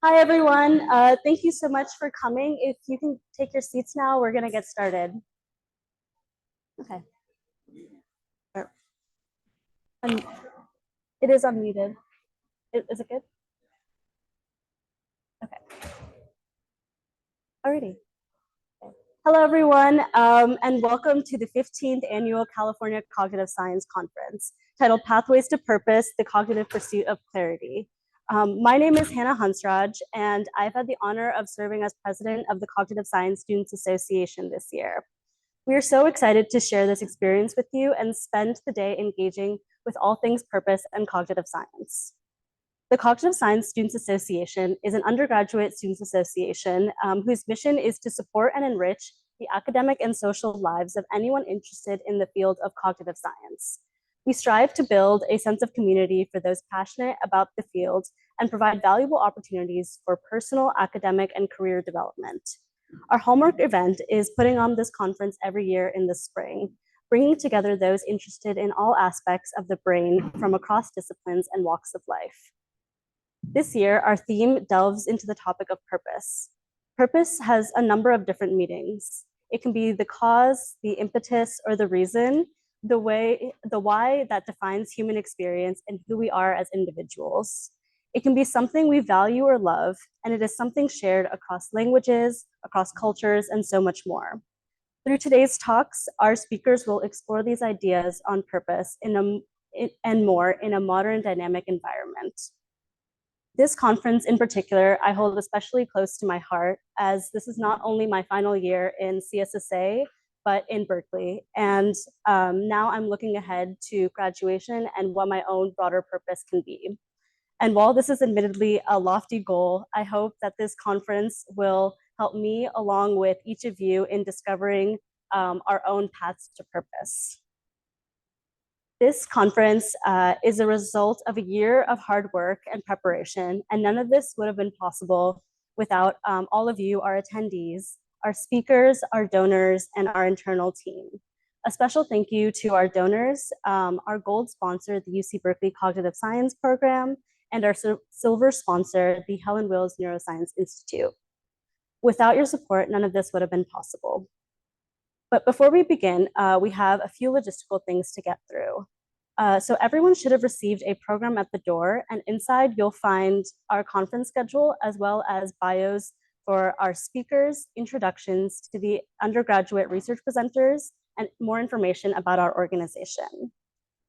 Hi, everyone. Thank you so much for coming. If you can take your seats now, we're going to get started. Okay. Um, it is unmuted. Is it good? Okay. Alrighty. Okay. Hello, everyone, and welcome to the 15th Annual California Cognitive Science Conference, titled Pathways to Purpose, the Cognitive Pursuit of Clarity. My name is Hannah Hansraj, and I've had the honor of serving as president of the Cognitive Science Students Association this year. We are so excited to share this experience with you and spend the day engaging with all things purpose and cognitive science. The Cognitive Science Students Association is an undergraduate students association whose mission is to support and enrich the academic and social lives of anyone interested in the field of cognitive science. We strive to build a sense of community for those passionate about the field and provide valuable opportunities for personal, academic, and career development. Our hallmark event is putting on this conference every year in the spring, bringing together those interested in all aspects of the brain from across disciplines and walks of life. This year, our theme delves into the topic of purpose. Purpose has a number of different meanings. It can be the cause, the impetus, or the reason, the why that defines human experience and who we are as individuals. It can be something we value or love, and it is something shared across languages, across cultures, and so much more. Through today's talks, our speakers will explore these ideas on purpose and more in a modern dynamic environment. This conference in particular, I hold especially close to my heart, as this is not only my final year in CSSA, but in Berkeley. And now I'm looking ahead to graduation and what my own broader purpose can be. And while this is admittedly a lofty goal, I hope that this conference will help me along with each of you in discovering our own paths to purpose. This conference is a result of a year of hard work and preparation, and none of this would have been possible without all of you, our attendees, our speakers, our donors, and our internal team. A special thank you to our donors, our gold sponsor, the UC Berkeley Cognitive Science Program, and our silver sponsor, the Helen Wills Neuroscience Institute. Without your support, none of this would have been possible. But before we begin, we have a few logistical things to get through. So everyone should have received a program at the door, and inside you'll find our conference schedule as well as bios for our speakers, introductions to the undergraduate research presenters, and more information about our organization.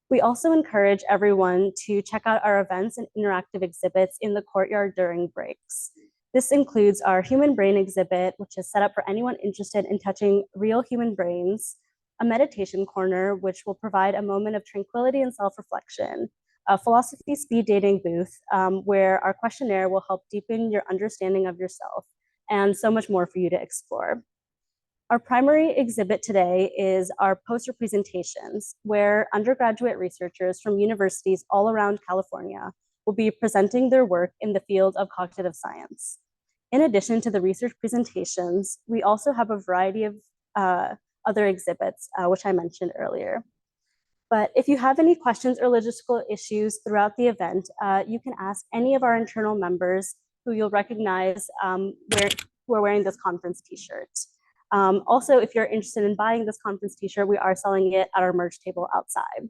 We also encourage everyone to check out our events and interactive exhibits in the courtyard during breaks. This includes our human brain exhibit, which is set up for anyone interested in touching real human brains, a meditation corner, which will provide a moment of tranquility and self-reflection, a philosophy speed dating booth, where our questionnaire will help deepen your understanding of yourself, and so much more for you to explore. Our primary exhibit today is our poster presentations, where undergraduate researchers from universities all around California will be presenting their work in the field of cognitive science. In addition to the research presentations, we also have a variety of other exhibits, which I mentioned earlier. But if you have any questions or logistical issues throughout the event, you can ask any of our internal members who you'll recognize who are wearing this conference t-shirt. Also, if you're interested in buying this conference t-shirt, we are selling it at our merch table outside.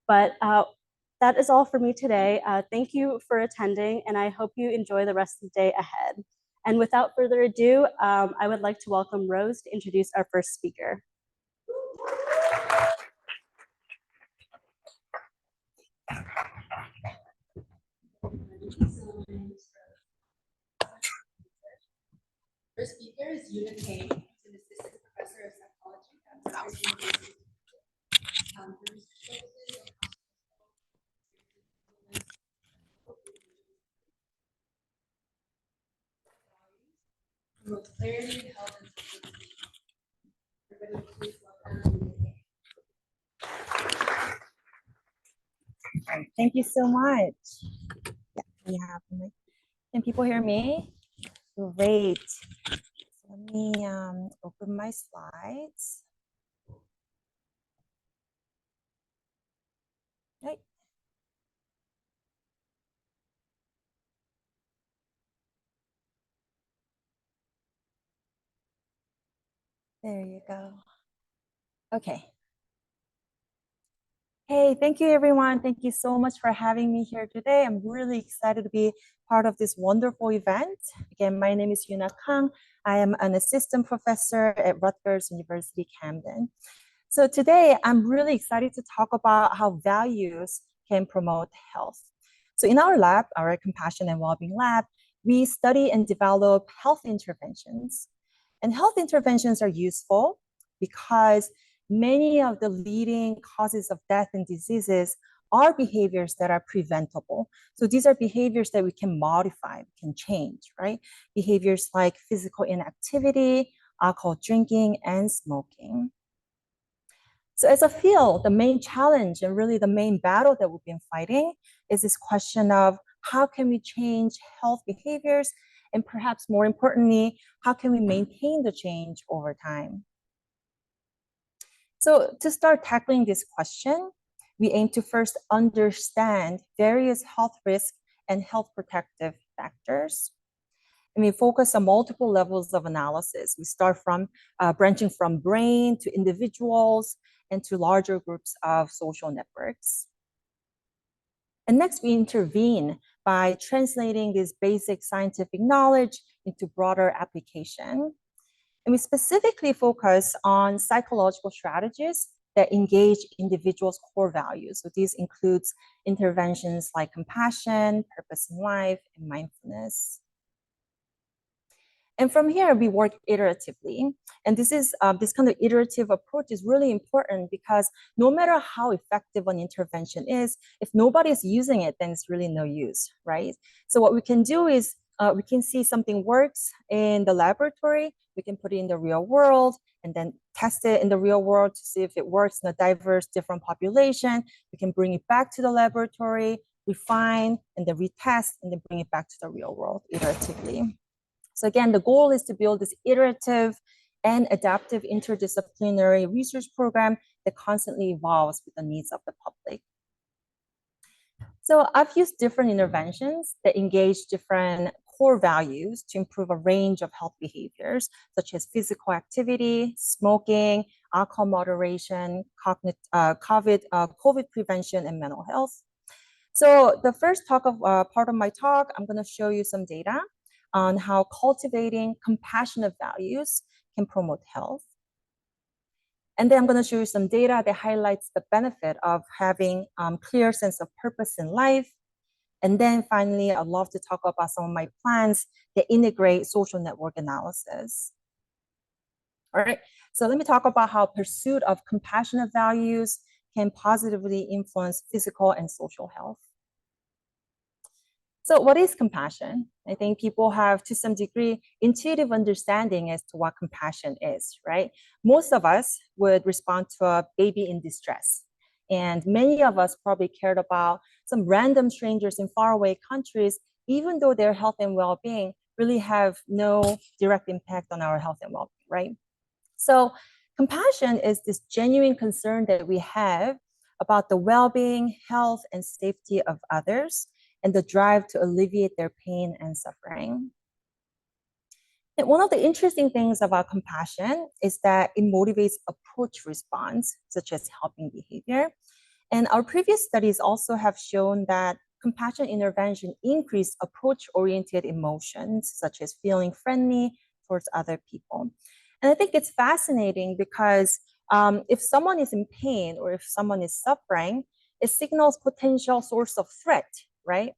But that is all for me today. Thank you for attending, and I hope you enjoy the rest of the day ahead. And without further ado, I would like to welcome Rose to introduce our first speaker. First speaker is Yoona Kang, an assistant professor of psychology at Rutgers University. Promotes clarity, health, and Thank you so much. Can people hear me? Great. Let me open my slides. Okay. There you go. Okay. Hey, thank you everyone. Thank you so much for having me here today. I'm really excited to be part of this wonderful event. Again, my name is Yoona Kang. I am an assistant professor at Rutgers University, Camden. So today I'm really excited to talk about how values can promote health. So in our lab, our compassion and wellbeing lab, we study and develop health interventions. And health interventions are useful because many of the leading causes of death and diseases are behaviors that are preventable. So these are behaviors that we can modify, we can change, right? Behaviors like physical inactivity, alcohol drinking, and smoking. So as a field, the main challenge and really the main battle that we've been fighting is this question of how can we change health behaviors? And perhaps more importantly, how can we maintain the change over time? So to start tackling this question, we aim to first understand various health risks and health protective factors. And we focus on multiple levels of analysis. We start from branching from brain to individuals and to larger groups of social networks. And next, we intervene by translating this basic scientific knowledge into broader application. And we specifically focus on psychological strategies that engage individuals' core values. So these includes interventions like compassion, purpose in life, and mindfulness. And from here, we work iteratively. And this kind of iterative approach is really important because no matter how effective an intervention is, if nobody is using it, then it's really no use, right? So what we can do is we can see something works in the laboratory, we can put it in the real world and then test it in the real world to see if it works in a diverse, different population. We can bring it back to the laboratory, refine, and then retest, and then bring it back to the real world iteratively. So again, the goal is to build this iterative and adaptive interdisciplinary research program that constantly evolves with the needs of the public. So I've used different interventions that engage different core values to improve a range of health behaviors, such as physical activity, smoking, alcohol moderation, COVID prevention, and mental health. So the first part of my talk, I'm going to show you some data on how cultivating compassionate values can promote health. And then I'm going to show you some data that highlights the benefit of having clear sense of purpose in life. And then finally, I'd love to talk about some of my plans that integrate social network analysis. All right, so let me talk about how pursuit of compassionate values can positively influence physical and social health. So what is compassion? I think people have, to some degree, intuitive understanding as to what compassion is, right? Most of us would respond to a baby in distress. And many of us probably cared about some random strangers in faraway countries, even though their health and well-being really have no direct impact on our health and well-being, right? So compassion is this genuine concern that we have about the well-being, health, and safety of others, and the drive to alleviate their pain and suffering. And one of the interesting things about compassion is that it motivates approach response, such as helping behavior. And our previous studies also have shown that compassion intervention increase approach-oriented emotions, such as feeling friendly towards other people. And I think it's fascinating because if someone is in pain or if someone is suffering, it signals potential source of threat, right?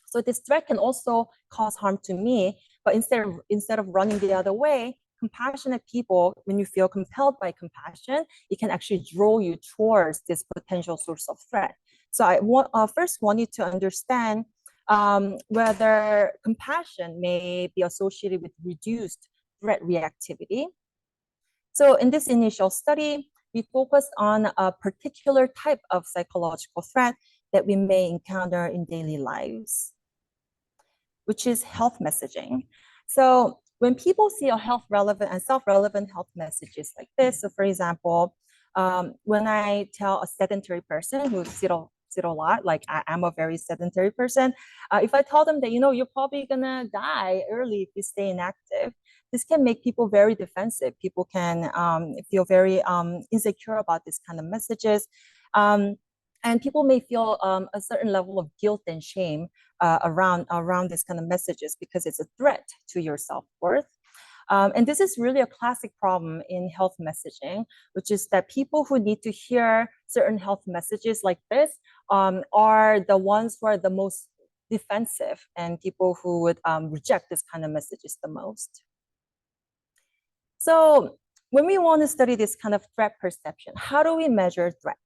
So this threat can also cause harm to me, but instead of running the other way, compassionate people, when you feel compelled by compassion, it can actually draw you towards this potential source of threat. So I first want you to understand whether compassion may be associated with reduced threat reactivity. So in this initial study, we focused on a particular type of psychological threat that we may encounter in daily lives, which is health messaging. So when people see a health relevant and self-relevant health messages like this, so for example, when I tell a sedentary person who sit a lot, like I am a very sedentary person, if I tell them that, you're probably gonna die early if you stay inactive, this can make people very defensive. People can feel very insecure about this kind of messages. And people may feel a certain level of guilt and shame around this kind of messages because it's a threat to your self-worth. And this is really a classic problem in health messaging, which is that people who need to hear certain health messages like this are the ones who are the most defensive and people who would reject this kind of messages the most. So when we want to study this kind of threat perception, how do we measure threat?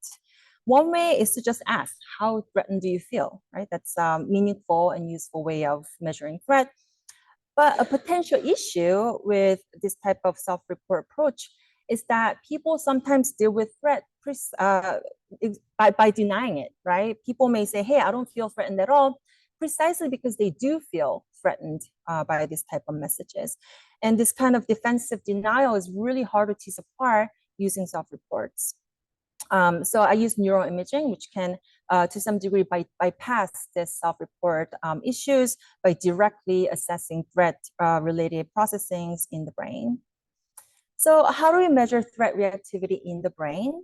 One way is to just ask, how threatened do you feel, right? That's a meaningful and useful way of measuring threat. But a potential issue with this type of self-report approach is that people sometimes deal with threat by denying it, right? People may say, hey, I don't feel threatened at all, precisely because they do feel threatened by this type of messages. And this kind of defensive denial is really hard to tease apart using self-reports. So I use neuroimaging, which can, to some degree, bypass this self-report issues by directly assessing threat-related processings in the brain. So how do we measure threat reactivity in the brain?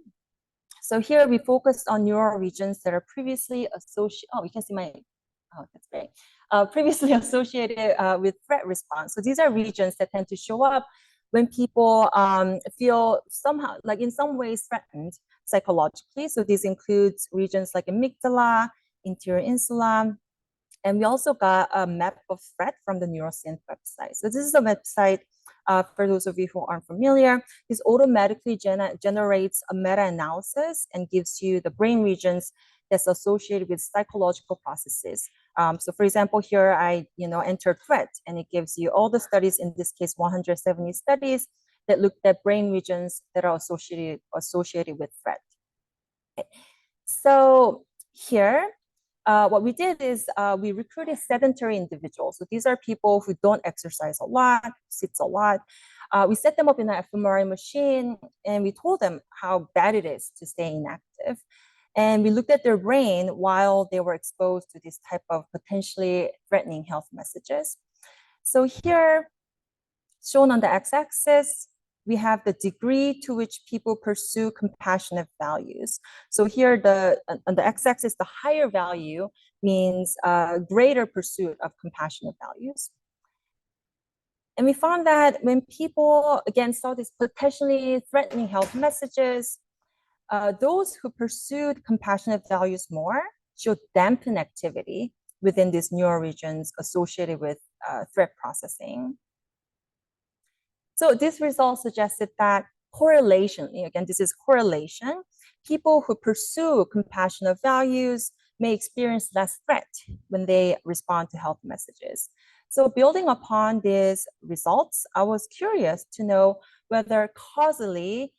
So here we focused on neural regions that are previously associated. Oh, you can see my. Oh, that's great. Previously associated with threat response. So these are regions that tend to show up when people feel somehow, like in some ways, threatened psychologically. So this includes regions like amygdala, interior insula, and we also got a map of threat from the Neurosynth website. So this is a website, for those of you who aren't familiar, this automatically generates a meta-analysis and gives you the brain regions that's associated with psychological processes. So for example, here I entered threat, and it gives you all the studies, in this case, 170 studies that looked at brain regions that are associated with threat. Okay. So here, what we did is we recruited sedentary individuals. So these are people who don't exercise a lot, sits a lot. We set them up in an fMRI machine, and we told them how bad it is to stay inactive. And we looked at their brain while they were exposed to this type of potentially threatening health messages. So here, shown on the x-axis, we have the degree to which people pursue compassionate values. So here, on the x-axis, the higher value means greater pursuit of compassionate values. And we found that when people, again, saw these potentially threatening health messages, those who pursued compassionate values more showed dampened activity within these neural regions associated with threat processing. So this result suggested that correlation, again, this is correlation, people who pursue compassionate values may experience less threat when they respond to health messages. So building upon these results, I was curious to know whether causally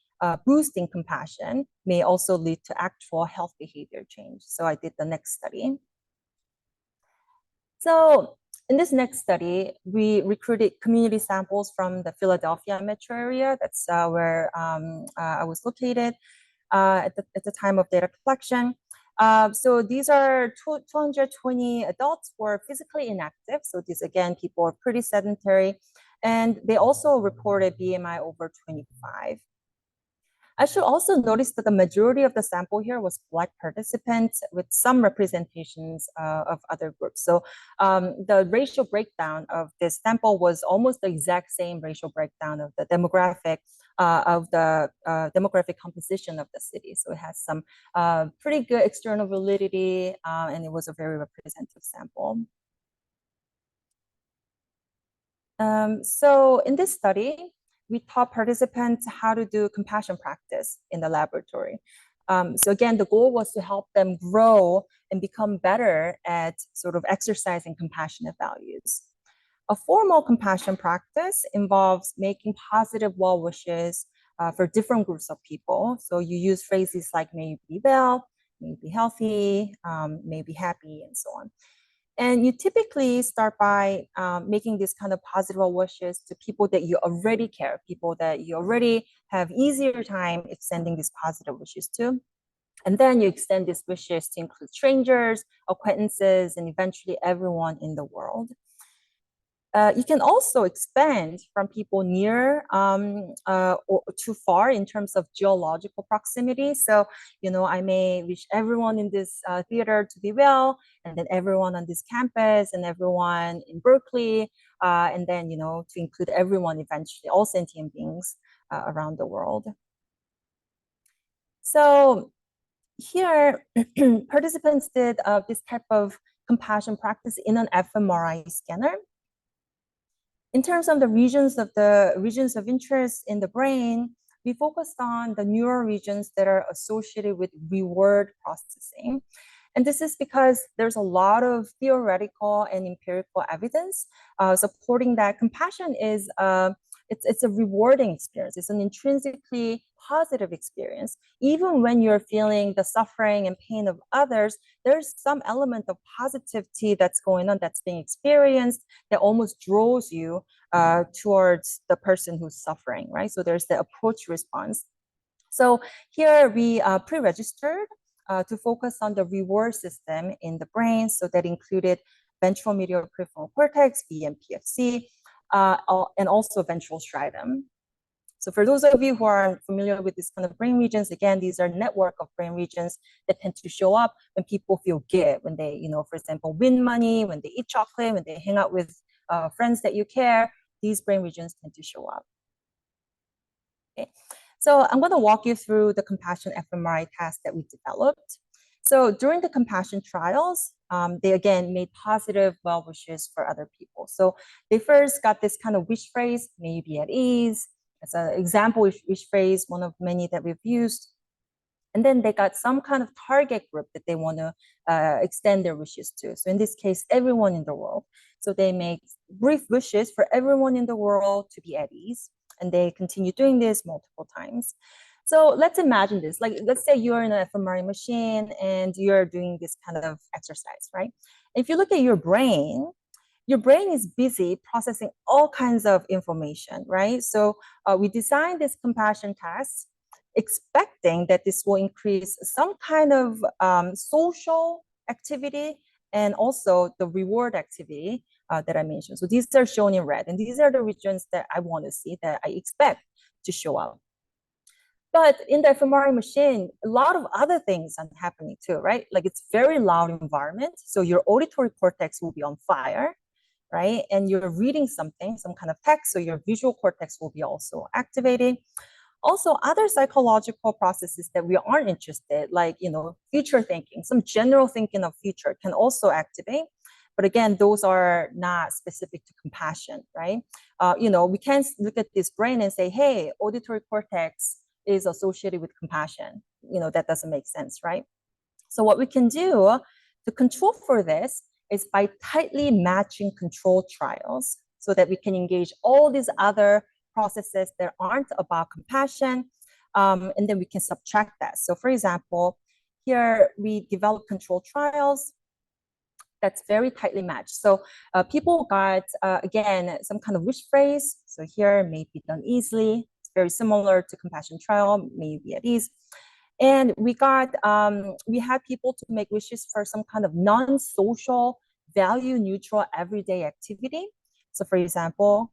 boosting compassion may also lead to actual health behavior change. So I did the next study. So in this next study, we recruited community samples from the Philadelphia metro area. That's where I was located at the time of data collection. So these are 220 adults who are physically inactive. So these, again, people are pretty sedentary. And they also reported BMI over 25. I should also notice that the majority of the sample here was Black participants with some representations of other groups. So the racial breakdown of this sample was almost the exact same racial breakdown of the demographic composition of the city. So it has some pretty good external validity, and it was a very representative sample. So in this study, we taught participants how to do compassion practice in the laboratory. So again, the goal was to help them grow and become better at sort of exercising compassionate values. A formal compassion practice involves making positive well wishes for different groups of people. So you use phrases like may you be well, may you be healthy, may you be happy, and so on. And you typically start by making this kind of positive wishes to people that you already care, people that you already have easier time extending these positive wishes to. And then you extend these wishes to include strangers, acquaintances, and eventually everyone in the world. You can also expand from people near or too far in terms of geological proximity. So, I may wish everyone in this theater to be well, and then everyone on this campus, and everyone in Berkeley, and then, to include everyone eventually, all sentient beings around the world. So here, participants did this type of compassion practice in an fMRI scanner. In terms of the regions of interest in the brain, we focused on the neural regions that are associated with reward processing. And this is because there's a lot of theoretical and empirical evidence supporting that compassion is it's a rewarding experience. It's an intrinsically positive experience. Even when you're feeling the suffering and pain of others, there's some element of positivity that's going on, that's being experienced, that almost draws you towards the person who's suffering, right? So there's the approach response. So here we pre-registered to focus on the reward system in the brain. So that included ventral medial prefrontal cortex, VMPFC, and also ventral striatum. So for those of you who are familiar with this kind of brain regions, again, these are network of brain regions that tend to show up when people feel good, when they, for example, win money, when they eat chocolate, when they hang out with friends that you care, these brain regions tend to show up. Okay. So I'm going to walk you through the compassion fMRI test that we developed. So during the compassion trials, they again made positive well wishes for other people. So they first got this kind of wish phrase, may you be at ease. As an example wish phrase, one of many that we've used. And then they got some kind of target group that they want to extend their wishes to. So in this case, everyone in the world. So they make brief wishes for everyone in the world to be at ease. And they continue doing this multiple times. So let's imagine this. Like, let's say you're in an fMRI machine and you're doing this kind of exercise, right? If you look at your brain is busy processing all kinds of information, right? So we designed this compassion test expecting that this will increase some kind of social activity and also the reward activity that I mentioned. So these are shown in red, and these are the regions that I want to see, that I expect to show up. But in the fMRI machine, a lot of other things are happening too, right? Like, it's very loud environment. So your auditory cortex will be on fire, right? And you're reading something, some kind of text, so your visual cortex will be also activated. Also, other psychological processes that we aren't interested, like, future thinking, some general thinking of future can also activate. But again, those are not specific to compassion, right? We can't look at this brain and say, hey, auditory cortex is associated with compassion. That doesn't make sense, right? So what we can do to control for this is by tightly matching control trials so that we can engage all these other processes that aren't about compassion, and then we can subtract that. So for example, here we develop control trials that's very tightly matched. So people got, again, some kind of wish phrase. So here, may be done easily. It's very similar to compassion trial, may you be at ease. And we had people to make wishes for some kind of non-social, value-neutral everyday activity. So for example,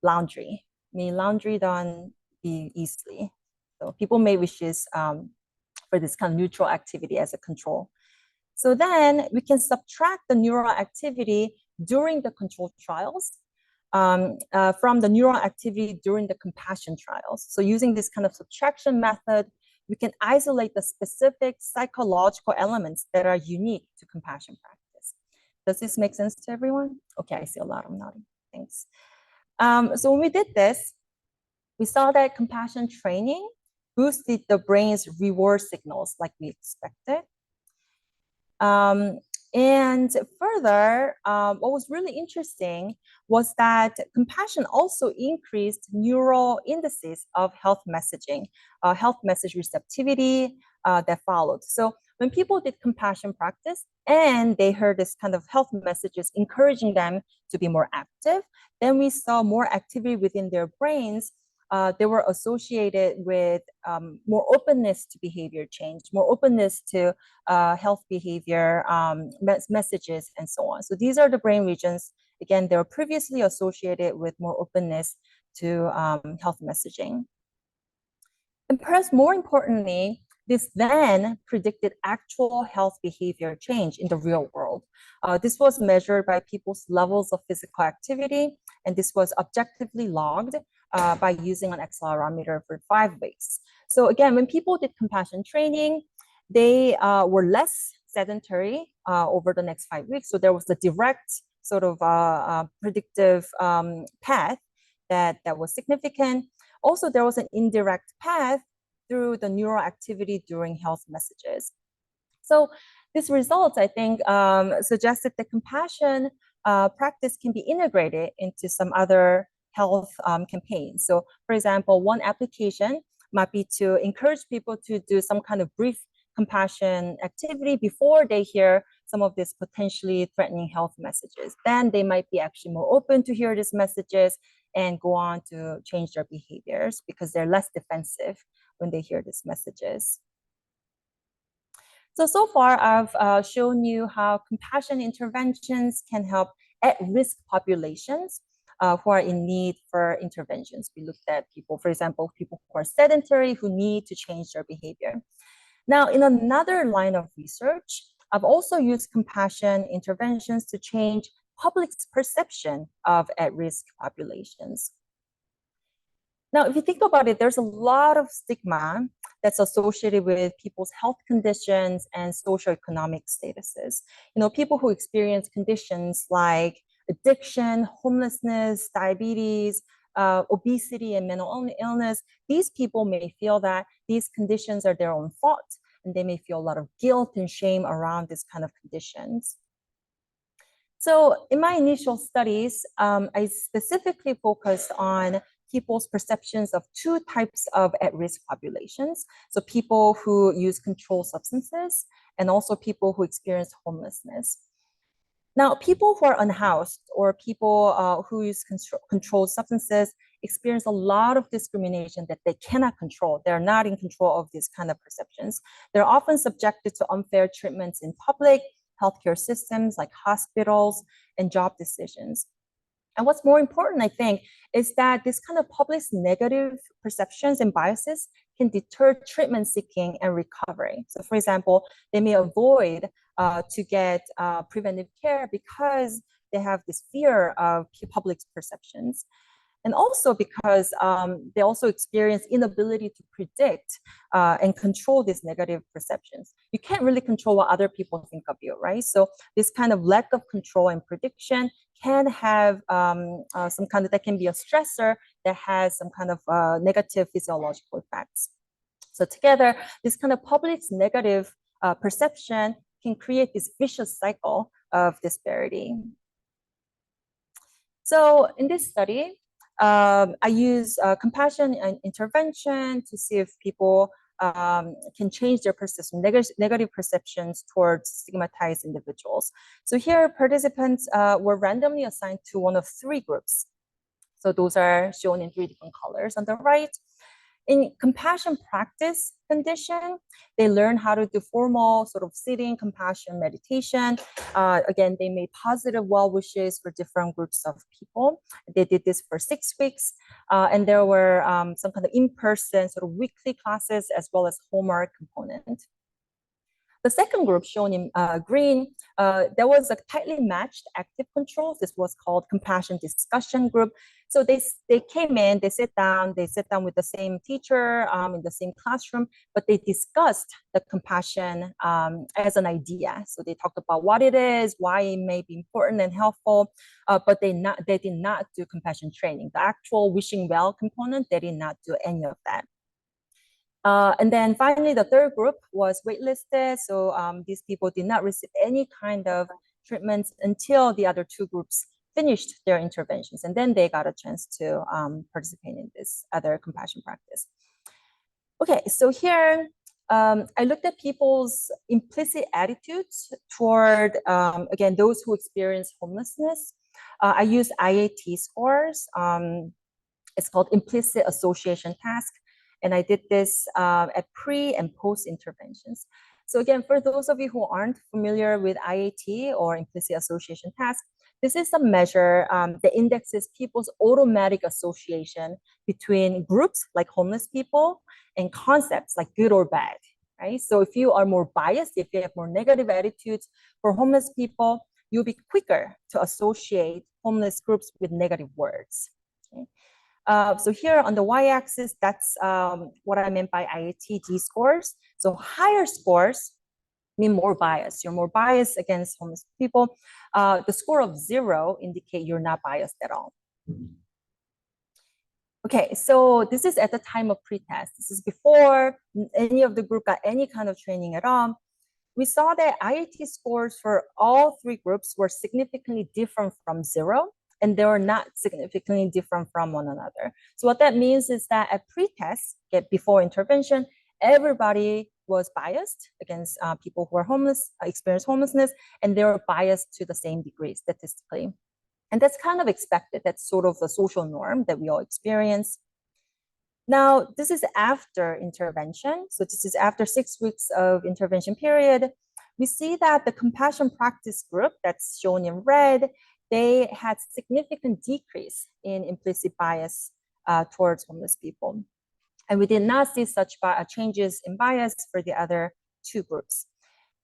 laundry. May laundry done be easily. So people made wishes for this kind of neutral activity as a control. So then we can subtract the neural activity during the control trials from the neural activity during the compassion trials. So using this kind of subtraction method, we can isolate the specific psychological elements that are unique to compassion practice. Does this make sense to everyone? Okay, I see a lot of nodding. Thanks. So when we did this, we saw that compassion training boosted the brain's reward signals like we expected. And further, what was really interesting was that compassion also increased neural indices of health messaging, health message receptivity that followed. So when people did compassion practice and they heard this kind of health messages encouraging them to be more active, then we saw more activity within their brains. They were associated with more openness to behavior change, more openness to health behavior messages, and so on. So these are the brain regions Again, they were previously associated with more openness to health messaging. And perhaps more importantly, this then predicted actual health behavior change in the real world. This was measured by people's levels of physical activity, and this was objectively logged by using an accelerometer for 5 weeks. So again, when people did compassion training, they were less sedentary over the next 5 weeks. So there was a direct sort of predictive path that was significant. Also, there was an indirect path through the neural activity during health messages. So these results, I think, suggested that compassion practice can be integrated into some other health campaigns. So for example, one application might be to encourage people to do some kind of brief compassion activity before they hear some of these potentially threatening health messages. Then they might be actually more open to hear these messages and go on to change their behaviors because they're less defensive when they hear these messages. So far, I've shown you how compassion interventions can help at-risk populations who are in need for interventions. We looked at people, for example, people who are sedentary, who need to change their behavior. Now, in another line of research, I've also used compassion interventions to change public's perception of at-risk populations. Now, if you think about it, there's a lot of stigma that's associated with people's health conditions and socioeconomic statuses. People who experience conditions like addiction, homelessness, diabetes, obesity, and mental illness, these people may feel that these conditions are their own fault, and they may feel a lot of guilt and shame around this kind of conditions. So in my initial studies, I specifically focused on people's perceptions of 2 types of at-risk populations. So people who use controlled substances and also people who experience homelessness. Now, people who are unhoused or people who use controlled substances experience a lot of discrimination that they cannot control. They're not in control of these kind of perceptions. They're often subjected to unfair treatments in public healthcare systems like hospitals and job decisions. And what's more important, I think, is that this kind of public's negative perceptions and biases can deter treatment seeking and recovery. So for example, they may avoid to get preventive care because they have this fear of public's perceptions. And also because they also experience inability to predict and control these negative perceptions. You can't really control what other people think of you, right? So this kind of lack of control and prediction can have some kind of, that can be a stressor that has some kind of negative physiological effects. So together, this kind of public's negative perception can create this vicious cycle of disparity. So in this study, I use compassion and intervention to see if people can change their perception, negative perceptions towards stigmatized individuals. So here, participants were randomly assigned to one of 3 groups. So those are shown in 3 different colors on the right. In compassion practice condition, they learn how to do formal sort of sitting compassion meditation. Again, they made positive well wishes for different groups of people. They did this for 6 weeks. And there were some kind of in-person sort of weekly classes as well as homework component. The second group shown in green, there was a tightly matched active control. This was called compassion discussion group. So they came in, they sit down with the same teacher in the same classroom, but they discussed the compassion as an idea. So they talked about what it is, why it may be important and helpful, but they did not do compassion training. The actual wishing well component, they did not do any of that. And then finally, the third group was waitlisted. So these people did not receive any kind of treatments until the other 2 groups finished their interventions. And then they got a chance to participate in this other compassion practice. Okay, so here, I looked at people's implicit attitudes toward, again, those who experience homelessness. I used IAT scores. It's called implicit association task. And I did this at pre and post interventions. So again, for those of you who aren't familiar with IAT or implicit association task, This is a measure that indexes people's automatic association between groups like homeless people and concepts like good or bad, right? So if you are more biased, if you have more negative attitudes for homeless people, you'll be quicker to associate homeless groups with negative words. Okay? So here on the y-axis, that's what I meant by IATD scores. So higher scores mean more bias. You're more biased against homeless people. The score of 0 indicate you're not biased at all. Okay, so this is at the time of pretest. This is before any of the group got any kind of training at all. We saw that IAT scores for all 3 groups were significantly different from 0, and they were not significantly different from one another. So what that means is that at pretest, before intervention, everybody was biased against people who are homeless, experience homelessness, and they were biased to the same degree statistically. And that's kind of expected. That's sort of the social norm that we all experience. Now, this is after intervention. So this is after 6 weeks of intervention period. We see that the compassion practice group that's shown in red, they had significant decrease in implicit bias towards homeless people. And we did not see such changes in bias for the other 2 groups.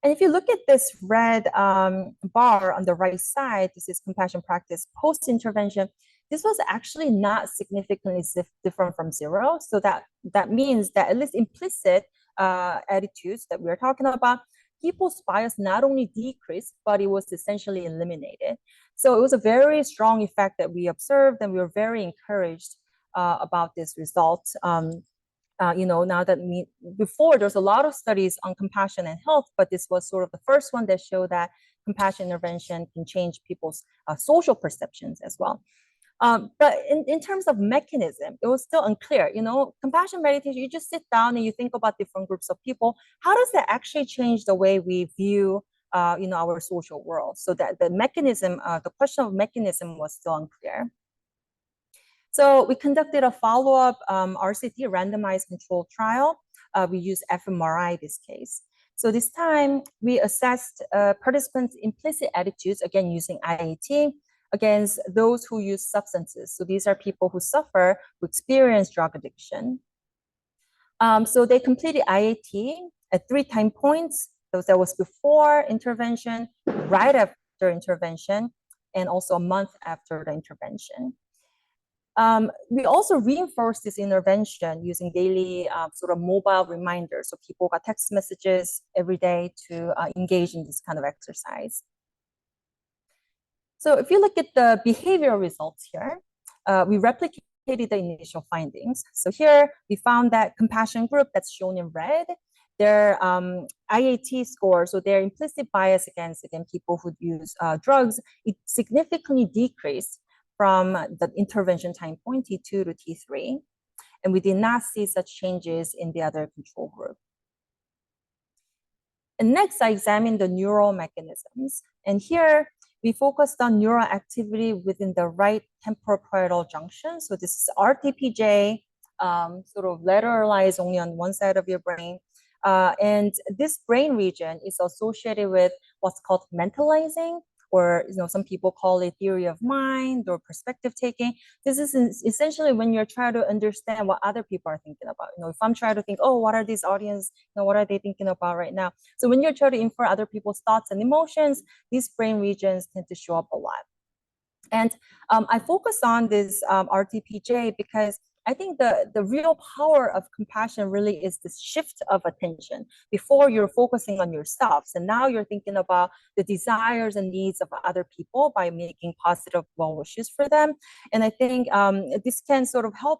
And if you look at this red bar on the right side, this is compassion practice post-intervention. This was actually not significantly different from 0. So that means that at least implicit attitudes that we're talking about, people's bias not only decreased, but it was essentially eliminated. So it was a very strong effect that we observed, and we were very encouraged about this result. Now that before there's a lot of studies on compassion and health, but this was sort of the first one that showed that compassion intervention can change people's social perceptions as well. But in terms of mechanism, it was still unclear. Compassion meditation, you just sit down and you think about different groups of people. How does that actually change the way we view our social world? So that the mechanism, the question of mechanism was still unclear. So we conducted a follow-up RCT, randomized controlled trial. We used fMRI this case. So this time we assessed participants' implicit attitudes, again using IAT, against those who use substances. So these are people who suffer, who experience drug addiction. So they completed IAT at 3 time points. So that was before intervention, right after intervention, and also a month after the intervention. We also reinforced this intervention using daily sort of mobile reminders. So people got text messages every day to engage in this kind of exercise. So if you look at the behavioral results here, we replicated the initial findings. So here we found that compassion group that's shown in red, their IAT score, so their implicit bias against people who use drugs, it significantly decreased from the intervention time point T2 to T3. And we did not see such changes in the other control group. And next, I examined the neural mechanisms. And here, we focused on neural activity within the right temporoparietal junction. So this is RTPJ, sort of lateralized only on one side of your brain. And this brain region is associated with what's called mentalizing, or some people call it theory of mind or perspective taking. This is essentially when you're trying to understand what other people are thinking about. If I'm trying to think, oh, what are these audience, what are they thinking about right now? So when you're trying to infer other people's thoughts and emotions, these brain regions tend to show up a lot. And I focus on this RTPJ because I think the real power of compassion really is this shift of attention. Before, you're focusing on yourself, and now you're thinking about the desires and needs of other people by making positive well wishes for them. And I think this can sort of help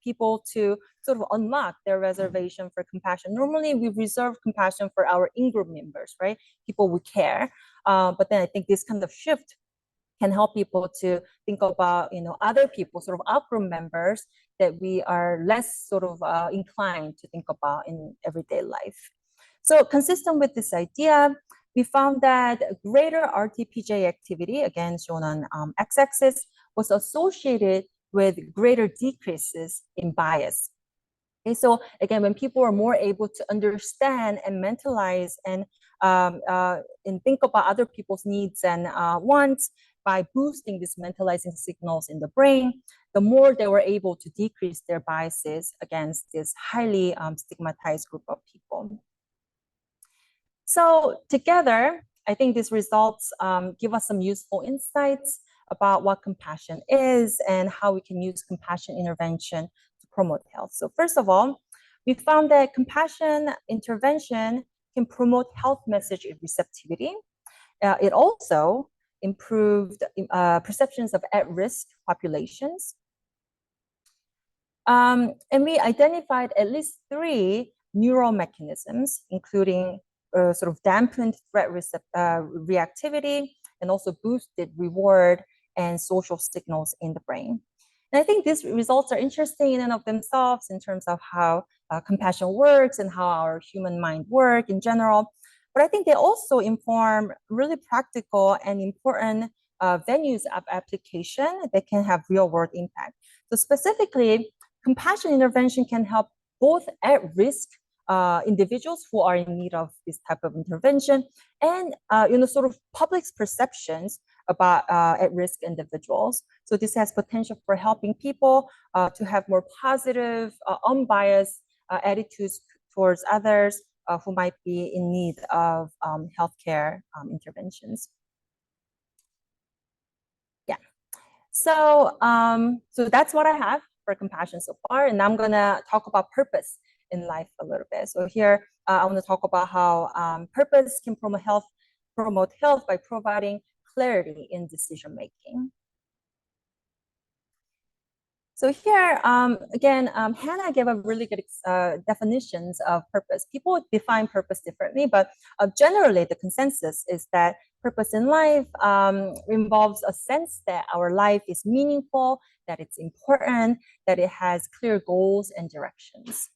people to sort of unlock their reservation for compassion. Normally, we reserve compassion for our in-group members, right? People we care. But then I think this kind of shift can help people to think about, other people, sort of out-group members that we are less sort of inclined to think about in everyday life. So consistent with this idea, we found that greater RTPJ activity, again shown on x-axis, was associated with greater decreases in bias. Okay, so again, when people are more able to understand and mentalize and think about other people's needs and wants, by boosting these mentalizing signals in the brain, the more they were able to decrease their biases against this highly stigmatized group of people. So together, I think these results give us some useful insights about what compassion is and how we can use compassion intervention to promote health. So first of all, we found that compassion intervention can promote health message receptivity. It also improved perceptions of at-risk populations. And we identified at least 3 neural mechanisms, including sort of dampened threat reactivity and also boosted reward and social signals in the brain. And I think these results are interesting in and of themselves in terms of how compassion works and how our human mind work in general. But I think they also inform really practical and important venues of application that can have real world impact. So specifically, compassion intervention can help both at-risk individuals who are in need of this type of intervention and sort of public's perceptions about at-risk individuals. So this has potential for helping people to have more positive, unbiased attitudes towards others who might be in need of healthcare interventions. Yeah. So that's what I have for compassion so far, and I'm gonna talk about purpose in life a little bit. So here I want to talk about how purpose can promote health by providing clarity in decision making. So here, again, Hannah gave a really good definitions of purpose. People define purpose differently, but generally the consensus is that purpose in life involves a sense that our life is meaningful, that it's important, that it has clear goals and directions.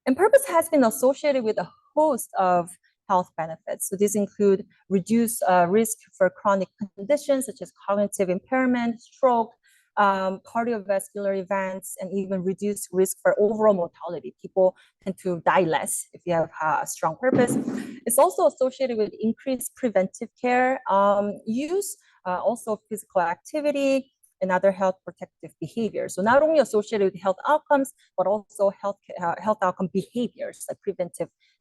And purpose has been associated with a host of health benefits. So these include reduced risk for chronic conditions such as cognitive impairment, stroke, cardiovascular events, and even reduced risk for overall mortality. People tend to die less if you have a strong purpose. It's also associated with increased preventive care use, also physical activity, and other health protective behaviors. So not only associated with health outcomes, but also health outcome behaviors, like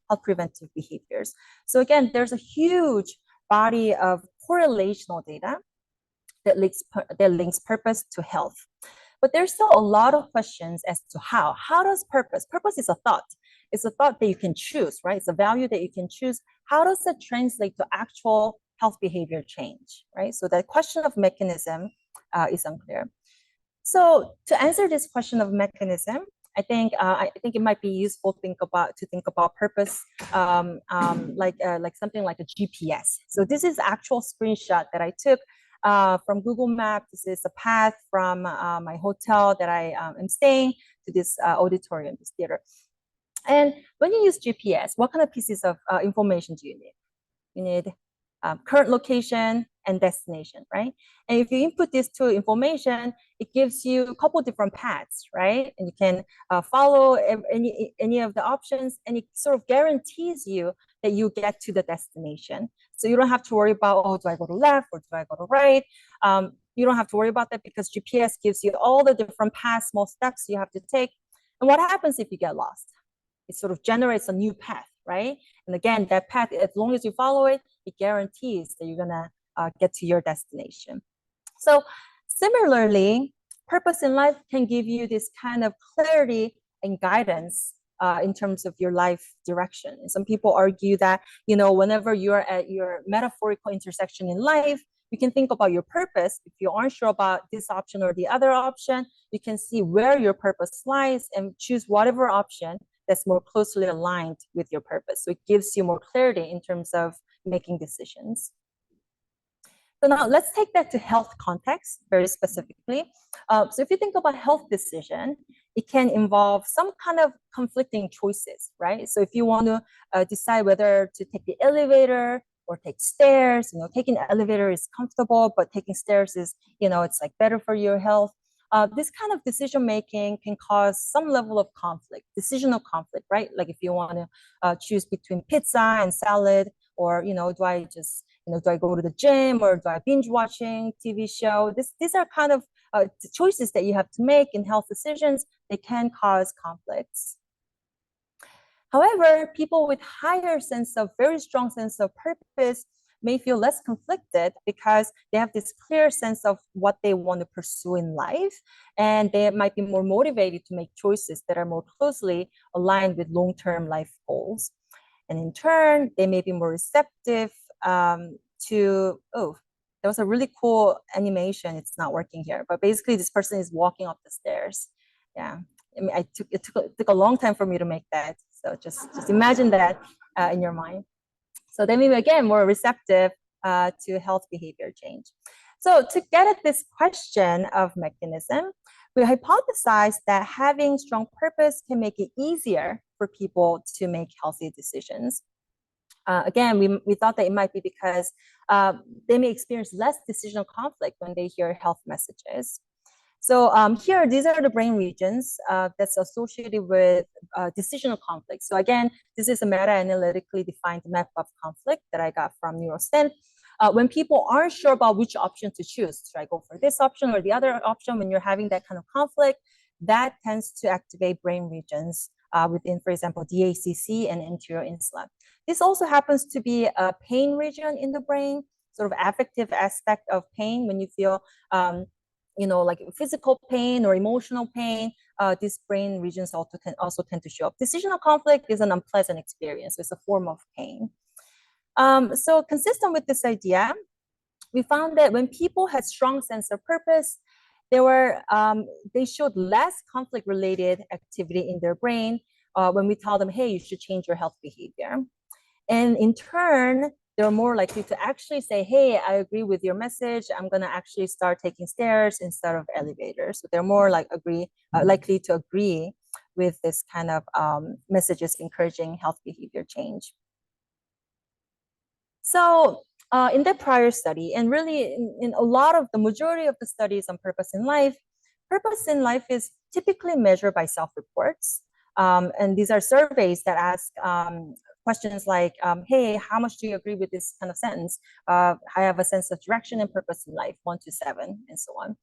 health preventive behaviors. So again, there's a huge body of correlational data that links purpose to health. But there's still a lot of questions as to how. How does purpose is a thought. It's a thought that you can choose, right? It's a value that you can choose. How does that translate to actual health behavior change, right? So the question of mechanism is unclear. So to answer this question of mechanism, I think it might be useful to think about purpose like something like a GPS. So this is actual screenshot that I took from Google Maps. This is a path from my hotel that I am staying to this auditorium, this theater. And when you use GPS, what kind of pieces of information do you need? You need current location and destination, right? And if you input these 2 information, it gives you a couple different paths, right? And you can follow any of the options, and it sort of guarantees you that you get to the destination. So you don't have to worry about, oh, do I go to left or do I go to right? You don't have to worry about that because GPS gives you all the different paths, small steps you have to take. And what happens if you get lost? It sort of generates a new path, right? And again, that path, as long as you follow it, it guarantees that you're gonna get to your destination. So similarly, purpose in life can give you this kind of clarity and guidance in terms of your life direction. And some people argue that, whenever you're at your metaphorical intersection in life, you can think about your purpose. If you aren't sure about this option or the other option, you can see where your purpose lies and choose whatever option that's more closely aligned with your purpose. So it gives you more clarity in terms of making decisions. So now let's take that to health context very specifically. So if you think about health decision, it can involve some kind of conflicting choices, right? So if you want to decide whether to take the elevator or take stairs, taking the elevator is comfortable, but taking stairs is, it's like better for your health. This kind of decision making can cause some level of conflict, decisional conflict, right? Like if you want to choose between pizza and salad, Or, do I just, do I go to the gym, or do I binge watching TV show? These are kind of choices that you have to make in health decisions. They can cause conflicts. However, people with very strong sense of purpose may feel less conflicted because they have this clear sense of what they want to pursue in life, and they might be more motivated to make choices that are more closely aligned with long-term life goals. And in turn, they may be more receptive there was a really cool animation. It's not working here, but basically this person is walking up the stairs. Yeah, I mean, it took a long time for me to make that. So just imagine that in your mind. So they may be, again, more receptive to health behavior change. So to get at this question of mechanism, we hypothesized that having strong purpose can make it easier for people to make healthy decisions. Again, we thought that it might be because they may experience less decisional conflict when they hear health messages. So here, these are the brain regions that's associated with decisional conflict. So again, this is a meta-analytically defined map of conflict that I got from NeuroSense. When people aren't sure about which option to choose, should I go for this option or the other option, when you're having that kind of conflict, that tends to activate brain regions within, for example, DACC and anterior insula. This also happens to be a pain region in the brain, sort of affective aspect of pain. When you feel, like physical pain or emotional pain, these brain regions also tend to show up. Decisional conflict is an unpleasant experience. It's a form of pain. So consistent with this idea, we found that when people had strong sense of purpose, they showed less conflict-related activity in their brain when we tell them, hey, you should change your health behavior. And in turn, they're more likely to actually say, hey, I agree with your message. I'm going to actually start taking stairs instead of elevators. So they're more likely to agree with this kind of messages encouraging health behavior change. So in that prior study, and really in a lot of the majority of the studies on purpose in life is typically measured by self-reports. And these are surveys that ask questions like, hey, how much do you agree with this kind of sentence? I have a sense of direction and purpose in life, 1 to 7, and so on.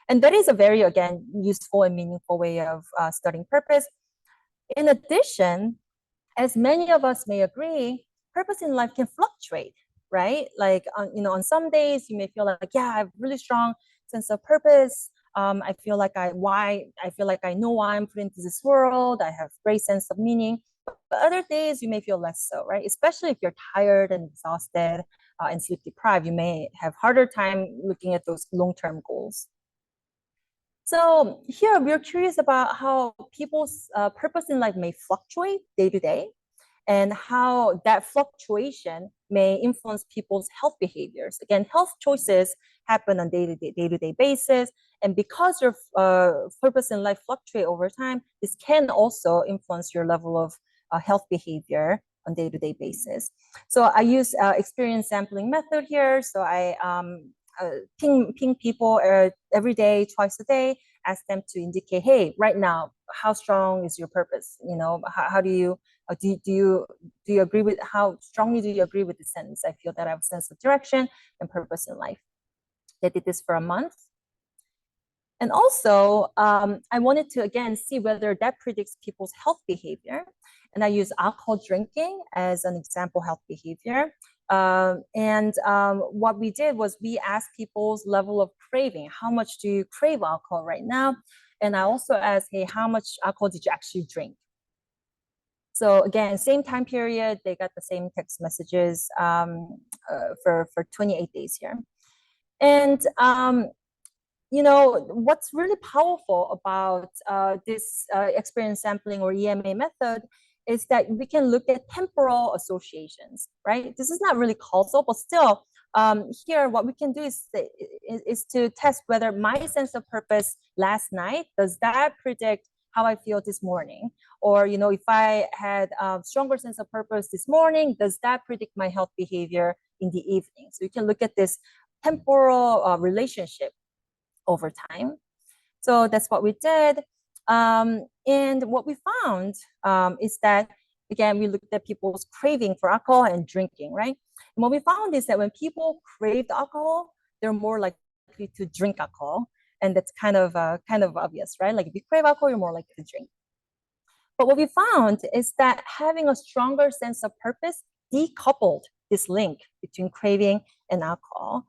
And that is a very, again, useful and meaningful way of studying purpose. In addition, as many of us may agree, purpose in life can fluctuate, right? Like, on some days you may feel like, yeah, I have really strong sense of purpose. I feel like I know why I'm put into this world. I have great sense of meaning. But other days you may feel less so, right? Especially if you're tired and exhausted and sleep deprived, you may have harder time looking at those long-term goals. So here we're curious about how people's purpose in life may fluctuate day to day, and how that fluctuation may influence people's health behaviors. Again, health choices happen on day-to-day basis. And because your purpose in life fluctuate over time, this can also influence your level of health behavior on day-to-day basis. So I use experience sampling method here. So I ping people every day, twice a day, ask them to indicate, hey, right now, how strong is your purpose? How do you agree with, how strongly do you agree with the sentence? I feel that I have a sense of direction and purpose in life. They did this for a month. And also, I wanted to, again, see whether that predicts people's health behavior. And I use alcohol drinking as an example health behavior. What we did was we asked people's level of craving. How much do you crave alcohol right now? And I also asked, hey, how much alcohol did you actually drink? So again, same time period, they got the same text messages for 28 days here. And what's really powerful about this experience sampling or EMA method is that we can look at temporal associations, right? This is not really causal, but still, here what we can do is to test whether my sense of purpose last night, does that predict how I feel this morning? Or, if I had a stronger sense of purpose this morning, does that predict my health behavior in the evening? So you can look at this temporal relationship over time. So that's what we did. And what we found is that again, we looked at people's craving for alcohol and drinking, right? And what we found is that when people crave alcohol, they're more likely to drink alcohol. And that's kind of obvious, right? Like if you crave alcohol, you're more likely to drink. But what we found is that having a stronger sense of purpose decoupled this link between craving and alcohol.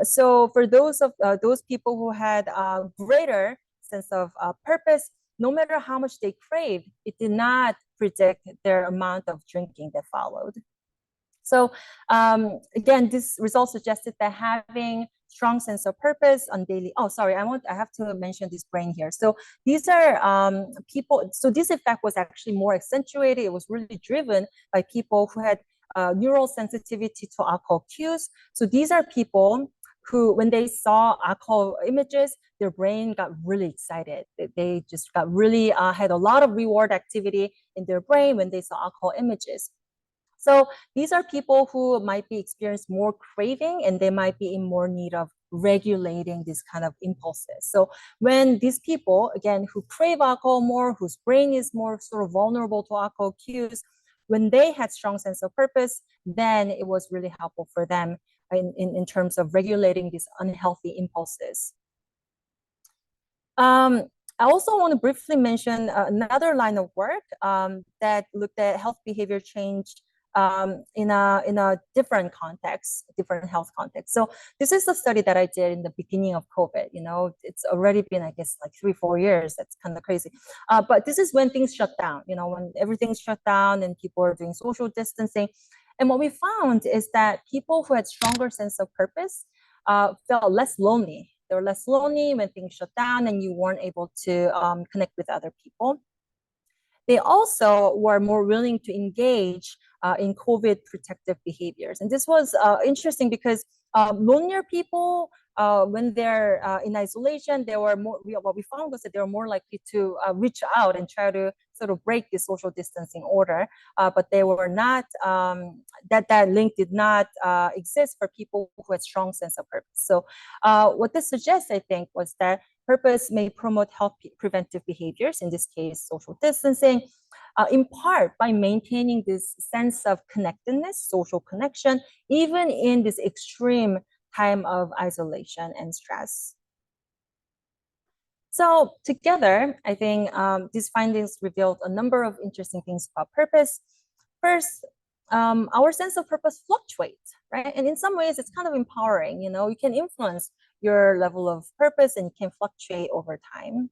So for those people who had a greater sense of purpose, no matter how much they craved, it did not predict their amount of drinking that followed. So again, this result suggested that having strong sense of purpose on daily, I have to mention this brain here. So these are people, so this effect was actually more accentuated. It was really driven by people who had neural sensitivity to alcohol cues. So these are people who, when they saw alcohol images, their brain got really excited. They just got really, had a lot of reward activity in their brain when they saw alcohol images. So these are people who might be experiencing more craving, and they might be in more need of regulating these kind of impulses. So when these people, again, who crave alcohol more, whose brain is more sort of vulnerable to alcohol cues, when they had strong sense of purpose, then it was really helpful for them in terms of regulating these unhealthy impulses. I also want to briefly mention another line of work that looked at health behavior change in a different context, different health context. So this is the study that I did in the beginning of COVID. You know, it's already been, I guess, like 3-4 years. That's kind of crazy. But this is when things shut down, you know, when everything's shut down and people are doing social distancing. And what we found is that people who had stronger sense of purpose felt less lonely. They were less lonely when things shut down and you weren't able to connect with other people. They also were more willing to engage in COVID protective behaviors. And this was interesting because lonelier people, when they're in isolation, they were more, what we found was that they were more likely to reach out and try to sort of break the social distancing order, but they were not, that link did not exist for people who had strong sense of purpose. So what this suggests, I think, was that purpose may promote health preventive behaviors, in this case, social distancing, in part by maintaining this sense of connectedness, social connection, even in this extreme time of isolation and stress. So together, I think these findings revealed a number of interesting things about purpose. First, our sense of purpose fluctuates, right? And in some ways, it's kind of empowering. You know, you can influence your level of purpose and it can fluctuate over time.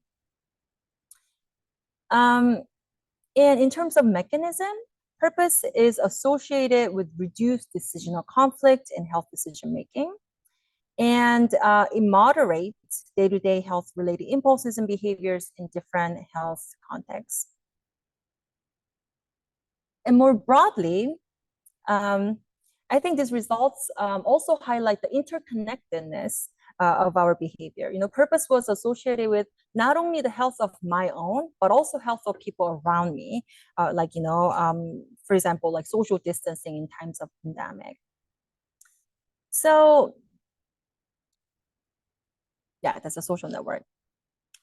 And in terms of mechanism, purpose is associated with reduced decisional conflict in health decision making. And it moderates day-to-day health-related impulses and behaviors in different health contexts. And more broadly, I think these results also highlight the interconnectedness of our behavior. You know, purpose was associated with not only the health of my own, but also health of people around me. Like, you know, for example, like social distancing in times of pandemic. So yeah, that's a social network.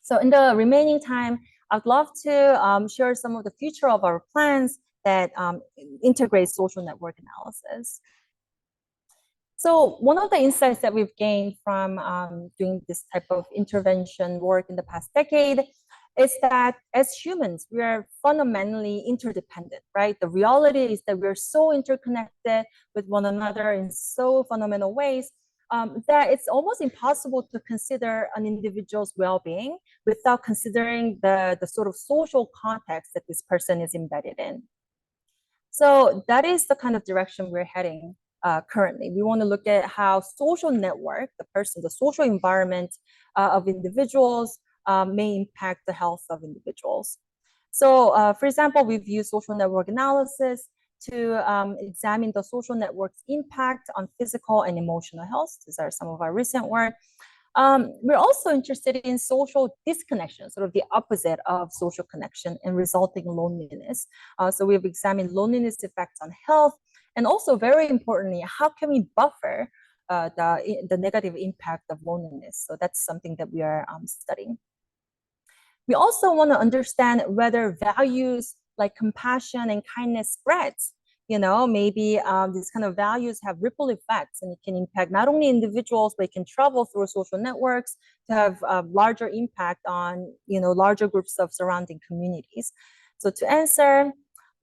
So in the remaining time, I'd love to share some of the future of our plans that integrate social network analysis. So one of the insights that we've gained from doing this type of intervention work in the past decade is that as humans, we are fundamentally interdependent, right? The reality is that we're so interconnected with one another in so fundamental ways that it's almost impossible to consider an individual's well-being without considering the sort of social context that this person is embedded in. So that is the kind of direction we're heading currently. We want to look at how social network, the social environment of individuals may impact the health of individuals. So for example, we've used social network analysis to examine the social network's impact on physical and emotional health. These are some of our recent work. We're also interested in social disconnection, sort of the opposite of social connection and resulting loneliness. So we've examined loneliness effects on health, and also very importantly, how can we buffer the negative impact of loneliness? So that's something that we are studying. We also want to understand whether values like compassion and kindness spreads. Maybe these kind of values have ripple effects, and it can impact not only individuals, but it can travel through social networks to have a larger impact on, larger groups of surrounding communities. So to answer,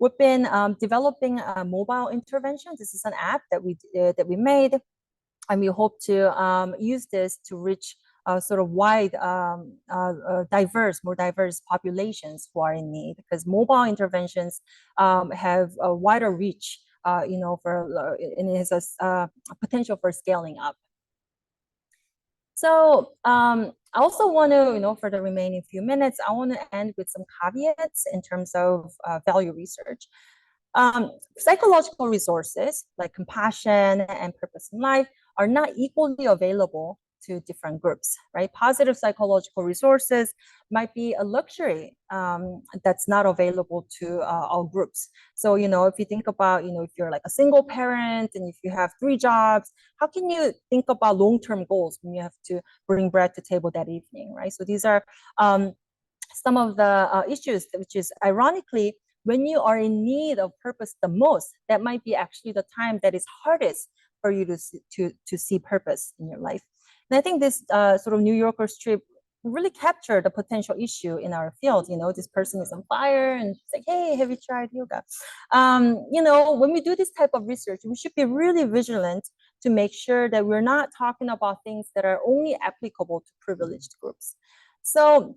we've been developing a mobile intervention. This is an app that we made, and we hope to use this to reach sort of wide, more diverse populations who are in need, because mobile interventions have a wider reach, and it has a potential for scaling up. So I also want to, for the remaining few minutes, I want to end with some caveats in terms of value research. Psychological resources like compassion and purpose in life are not equally available to different groups, right? Positive psychological resources might be a luxury that's not available to all groups. So, if you think about, if you're like a single parent and if you have 3 jobs, how can you think about long-term goals when you have to bring bread to table that evening, right? So these are some of the issues, which is ironically, when you are in need of purpose the most, that might be actually the time that is hardest for you to see purpose in your life. And I think this sort of New Yorker strip really captured the potential issue in our field. This person is on fire and she's like, hey, have you tried yoga? When we do this type of research, we should be really vigilant to make sure that we're not talking about things that are only applicable to privileged groups. So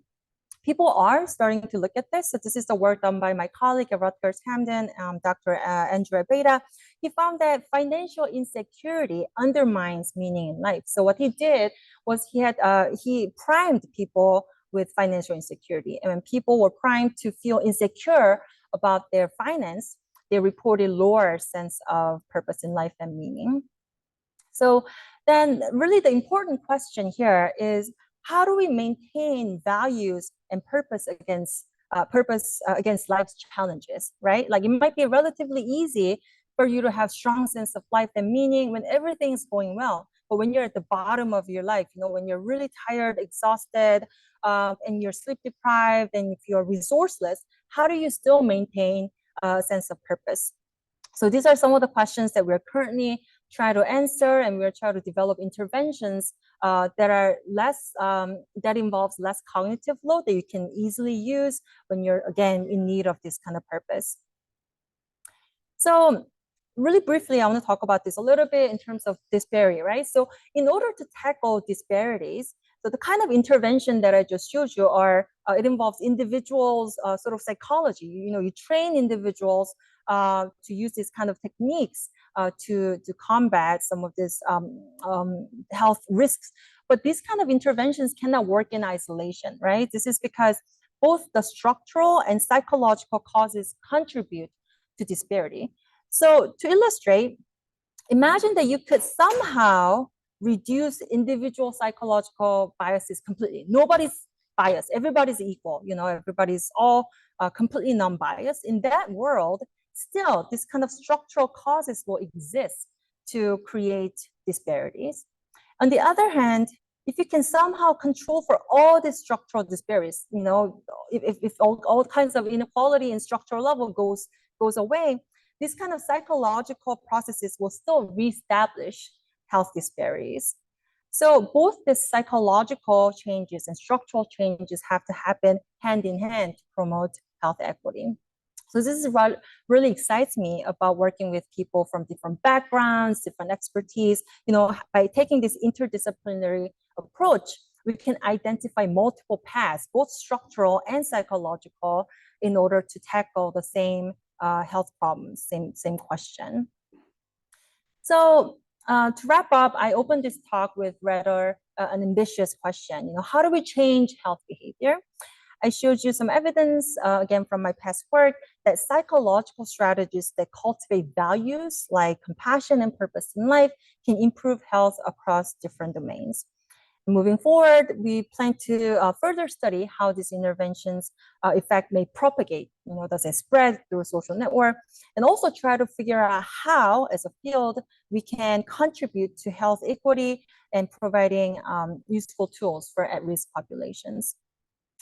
people are starting to look at this. So this is the work done by my colleague at Rutgers Camden, Dr. Andrew Beta. He found that financial insecurity undermines meaning in life. So what he did was he primed people with financial insecurity. And when people were primed to feel insecure about their finance, they reported lower sense of purpose in life and meaning. So then really the important question here is, how do we maintain values and purpose against life's challenges, right? Like it might be relatively easy for you to have strong sense of life and meaning when everything's going well. But when you're at the bottom of your life, when you're really tired, exhausted, and you're sleep deprived, and if you're resourceless, how do you still maintain a sense of purpose? So these are some of the questions that we're currently trying to answer, and we're trying to develop interventions that are less, that involves less cognitive load that you can easily use when you're, again, in need of this kind of purpose. So really briefly, I want to talk about this a little bit in terms of disparity, right? So in order to tackle disparities, so the kind of intervention that I just showed you it involves individuals, sort of psychology. You train individuals to use these kind of techniques to combat some of these health risks. But these kind of interventions cannot work in isolation, right? This is because both the structural and psychological causes contribute to disparity. So to illustrate, imagine that you could somehow reduce individual psychological biases completely. Nobody's biased, everybody's equal, everybody's all completely non-biased. In that world, still, this kind of structural causes will exist to create disparities. On the other hand, if you can somehow control for all these structural disparities, if all kinds of inequality in structural level goes away, these kind of psychological processes will still reestablish health disparities. So both the psychological changes and structural changes have to happen hand in hand to promote health equity. So this is what really excites me about working with people from different backgrounds, different expertise. By taking this interdisciplinary approach, we can identify multiple paths, both structural and psychological, in order to tackle the same health problems, same question. So to wrap up, I opened this talk with rather an ambitious question. How do we change health behavior? I showed you some evidence, again, from my past work, that psychological strategies that cultivate values like compassion and purpose in life can improve health across different domains. Moving forward, we plan to further study how these interventions, in fact, may propagate, does it spread through a social network, and also try to figure out how, as a field, we can contribute to health equity and providing useful tools for at-risk populations.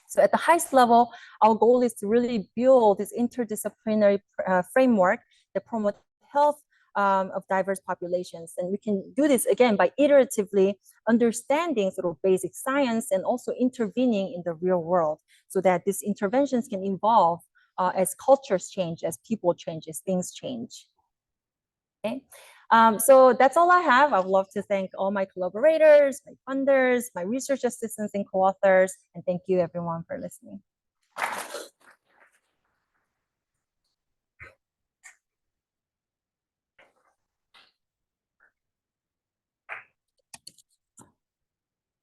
So at the highest level, our goal is to really build this interdisciplinary framework that promotes health of diverse populations. And we can do this again by iteratively understanding sort of basic science and also intervening in the real world so that these interventions can evolve as cultures change, as people change, as things change. Okay. So that's all I have. I would love to thank all my collaborators, my funders, my research assistants and co-authors, and thank you everyone for listening.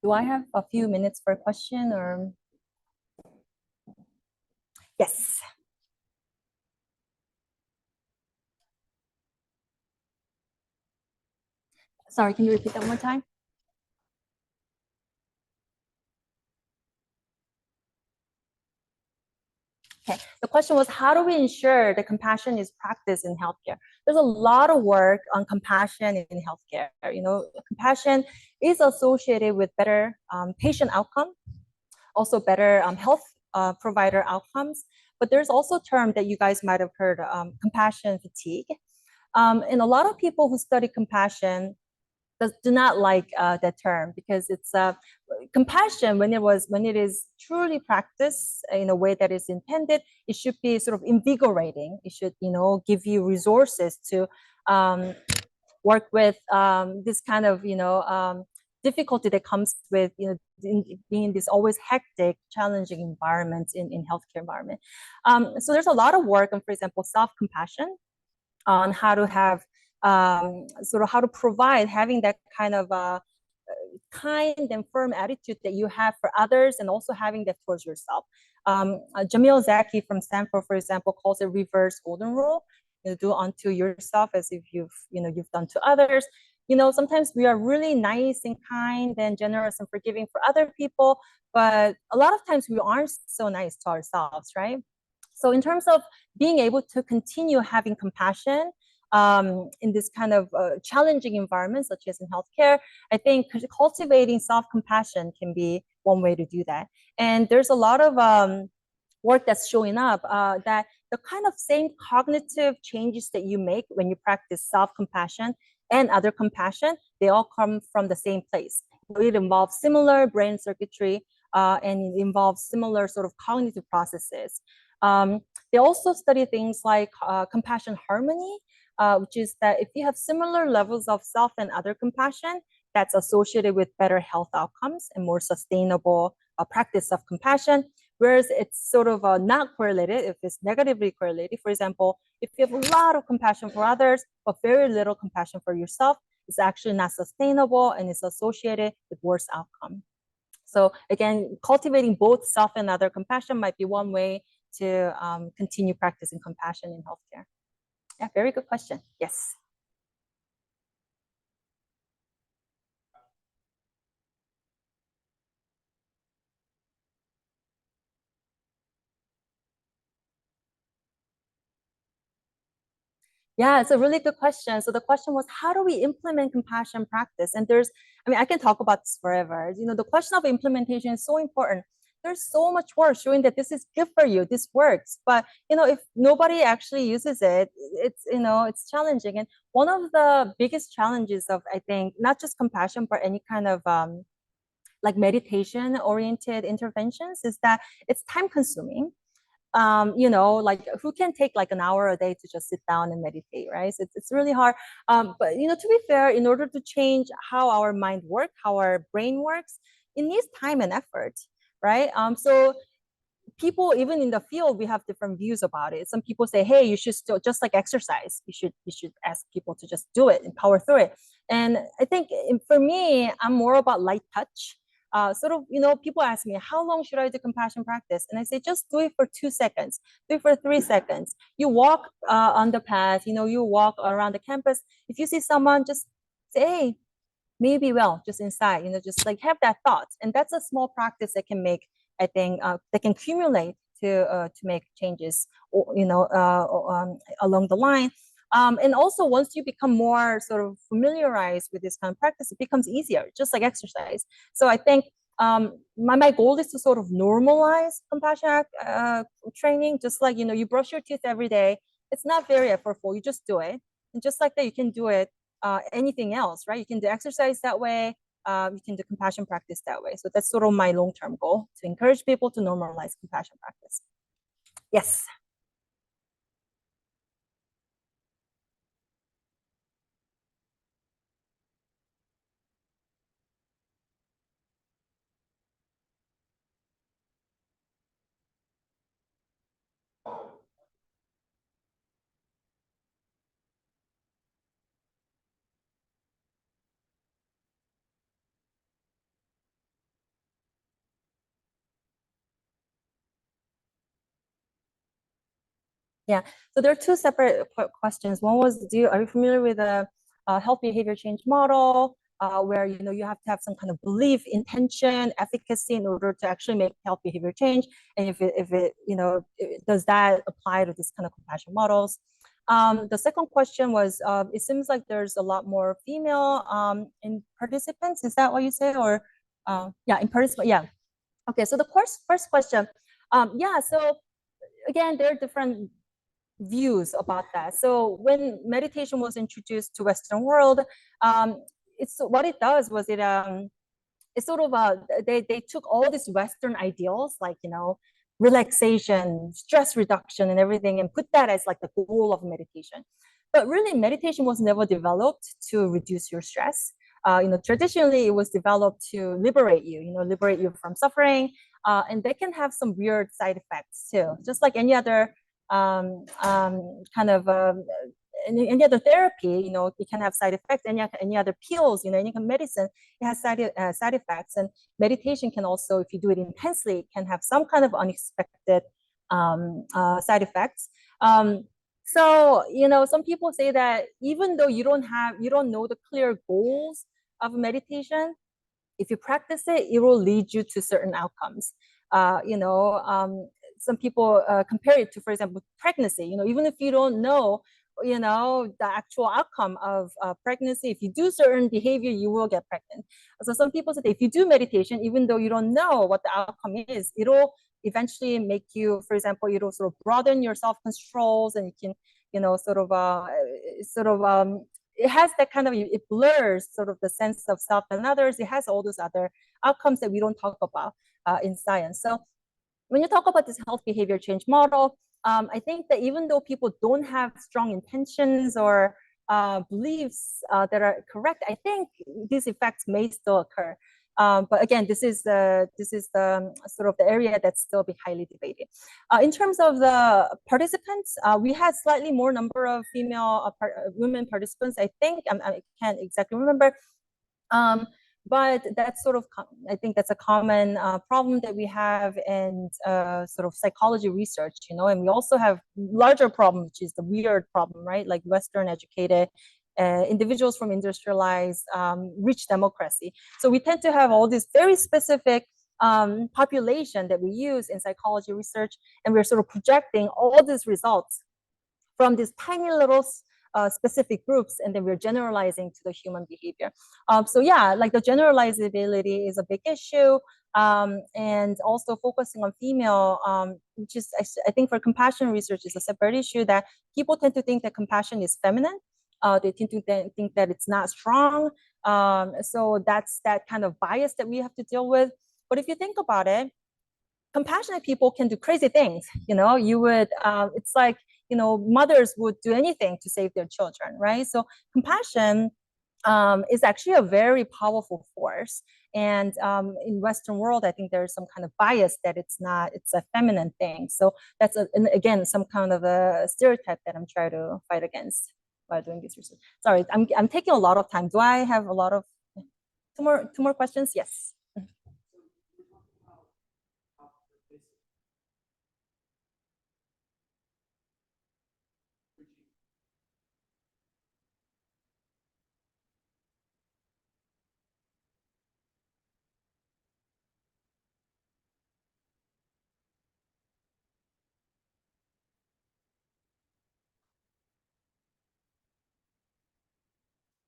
Do I have a few minutes for a question or? Yes. Sorry, can you repeat that one more time? Okay, the question was, how do we ensure that compassion is practiced in healthcare? There's a lot of work on compassion in healthcare. You know, compassion is associated with better patient outcome, also better health provider outcomes. But there's also a term that you guys might have heard, compassion fatigue. And a lot of people who study compassion do not like that term because it's compassion when it is truly practiced in a way that is intended, it should be sort of invigorating. It should, you know, give you resources to work with this kind of, you know, difficulty that comes with, you know, being in this always hectic, challenging environment in healthcare environment. So there's a lot of work on, for example, self-compassion, on how to have sort of how to provide having that kind of kind and firm attitude that you have for others and also having that towards yourself. Jamil Zaki from Stanford, for example, calls it reverse golden rule. You know, do unto yourself as if you've done to others. You know, sometimes we are really nice and kind and generous and forgiving for other people, but a lot of times we aren't so nice to ourselves, right? So in terms of being able to continue having compassion in this kind of challenging environment, such as in healthcare, I think cultivating self-compassion can be one way to do that. And there's a lot of work that's showing up that the kind of same cognitive changes that you make when you practice self-compassion and other compassion, they all come from the same place. It involves similar brain circuitry and it involves similar sort of cognitive processes. They also study things like compassion harmony, which is that if you have similar levels of self and other compassion, that's associated with better health outcomes and more sustainable practice of compassion. Whereas it's sort of not correlated if it's negatively correlated. For example, if you have a lot of compassion for others, but very little compassion for yourself, it's actually not sustainable and it's associated with worse outcome. So again, cultivating both self and other compassion might be one way to continue practicing compassion in healthcare. Yeah, very good question. Yes. Yeah, it's a really good question. So the question was, how do we implement compassion practice? And I can talk about this forever. You know, the question of implementation is so important. There's so much work showing that this is good for you, this works. But, you know, if nobody actually uses it, it's challenging. And one of the biggest challenges of, I think, not just compassion, but any kind of like meditation oriented interventions is that it's time consuming. You know, like who can take like an hour a day to just sit down and meditate, right? So it's really hard. But, you know, to be fair, in order to change how our mind works, how our brain works, it needs time and effort, right? So people, even in the field, we have different views about it. Some people say, hey, you should still just like exercise. You should ask people to just do it and power through it. And I think for me, I'm more about light touch. Sort of, you know, people ask me, how long should I do compassion practice? And I say, just do it for 2 seconds, do it for 3 seconds. You walk on the path, you know, you walk around the campus. If you see someone, just say, hey, maybe well, just inside, you know, just like have that thought. And that's a small practice that can make, I think, that can accumulate to make changes, you know, along the line. And also, once you become more sort of familiarized with this kind of practice, it becomes easier, just like exercise. So I think My goal is to sort of normalize compassion training, just like, you brush your teeth every day. It's not very effortful. You just do it. And just like that, you can do it anything else, right? You can do exercise that way. You can do compassion practice that way. So that's sort of my long-term goal, to encourage people to normalize compassion practice. Yes. Yeah, so there are two separate questions. One was, are you familiar with the health behavior change model, where you have to have some kind of belief, intention, efficacy in order to actually make health behavior change, and if it does that apply to this kind of compassion models? The second question was, it seems like there's a lot more female in participants. Is that what you say, or yeah, in participants? Yeah. Okay, so the first question, yeah. So again, there are different views about that. So when meditation was introduced to Western world, it's what it does was it's sort of they took all these Western ideals, like relaxation, stress reduction, and everything, and put that as like the goal of meditation. But really, meditation was never developed to reduce your stress. Traditionally, it was developed to liberate you. Liberate you from suffering, and they can have some weird side effects too, just like any other kind of any other therapy. It can have side effects. Any other pills, any kind of medicine, it has side effects. And meditation can also, if you do it intensely, can have some kind of unexpected side effects. So some people say that even though you don't know the clear goals of meditation, if you practice it, it will lead you to certain outcomes. Some people compare it to, for example, pregnancy. Even if you don't know, the actual outcome of pregnancy, if you do certain behavior, you will get pregnant. So some people say that if you do meditation, even though you don't know what the outcome is, it'll eventually make you, for example, it'll sort of broaden your self-controls, and you can, it has that kind of, it blurs sort of the sense of self and others. It has all those other outcomes that we don't talk about in science. So when you talk about this health behavior change model, I think that even though people don't have strong intentions or beliefs that are correct, I think these effects may still occur. But again, this is the sort of the area that's still be highly debated. In terms of the participants, we had slightly more number of female women participants. I think I can't exactly remember. But that's sort of, I think that's a common problem that we have in sort of psychology research, and we also have larger problem, which is the weird problem, right? Like Western educated individuals from industrialized, rich democracy. So we tend to have all this very specific population that we use in psychology research, and we're sort of projecting all these results from these tiny little specific groups, and then we're generalizing to the human behavior. So yeah, like the generalizability is a big issue, and also focusing on female, which is, I think for compassion research is a separate issue, that people tend to think that compassion is feminine. They tend to think that it's not strong. So that's that kind of bias that we have to deal with. But if you think about it, compassionate people can do crazy things. You would, it's like, mothers would do anything to save their children, right? So compassion is actually a very powerful force. And in Western world, I think there's some kind of bias that it's a feminine thing. So that's again, some kind of a stereotype that I'm trying to fight against by doing this research. Sorry, I'm taking a lot of time. Do I have a lot of, two more questions? Yes.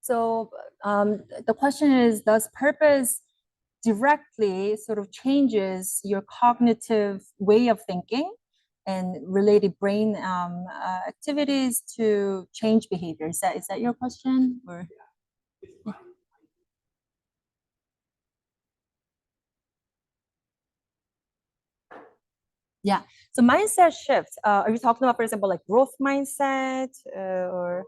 So the question is, does purpose directly sort of changes your cognitive way of thinking and related brain activities to change behavior. Is that your question? Or yeah. So mindset shifts. Are you talking about, for example, like growth mindset or?